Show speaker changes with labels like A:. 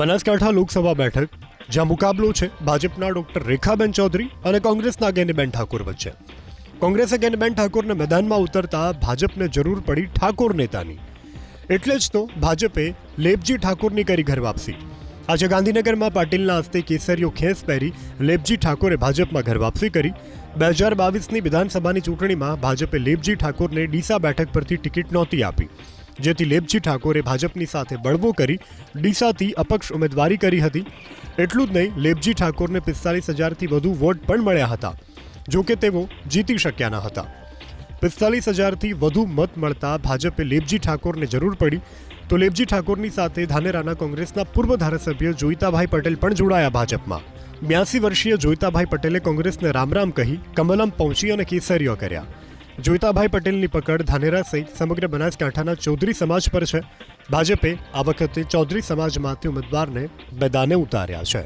A: બનાસકાંઠા લોકસભા બેઠક જ્યાં મુકાબલો છે ભાજપના ડોક્ટર રેખાબેન ચૌધરી અને કોંગ્રેસના ગેનીબેન ઠાકોર વચ્ચે. કોંગ્રેસે ગેનીબેન ઠાકોરને મેદાનમાં ઉતરતા ભાજપને જરૂર પડી ઠાકોર નેતાની. એટલે જ તો ભાજપે લેપજી ઠાકોરની કરી ઘર વાપસી. આજે ગાંધીનગરમાં પાટીલના હસ્તે કેસરીઓ ખેસ પહેરી લેપજી ઠાકોરે ભાજપમાં ઘર વાપસી કરી. 2022ની વિધાનસભાની ચૂંટણીમાં ભાજપે લેપજી ઠાકોરને ડીસા બેઠક પરથી ટિકિટ નહોતી આપી, જેથી લેપજી ઠાકોરે ભાજપની સાથે બળવો કરી ડીસાથી અપક્ષ ઉમેદવારી કરી હતી. એટલું જ નહીં, લેપજી ઠાકોરને 45,000થી વધુ વોટ પણ મળ્યા હતા, જો કે તેઓ જીતી શક્યા ન હતા. 45,000થી વધુ મત મળતા ભાજપે લેપજી ઠાકોરને જરૂર પડી, તો લેપજી ઠાકોરની સાથે ધાનેરાના કોંગ્રેસના પૂર્વ ધારાસભ્ય જોઈતાભાઈ પટેલ પણ જોડાયા ભાજપમાં. 82 વર્ષીય જોઈતાભાઈ પટેલે કોંગ્રેસને રામ રામ કહી કમલમ પહોંચી અને કેસરીઓ કર્યા. જોઈતાભાઈ પટેલની પકડ ધાનેરા સહિત સમગ્ર બનાસકાંઠાના ચૌધરી સમાજ પર છે. ભાજપે આ વખતે ચૌધરી સમાજમાંથી ઉમેદવારને મેદાને ઉતાર્યા છે.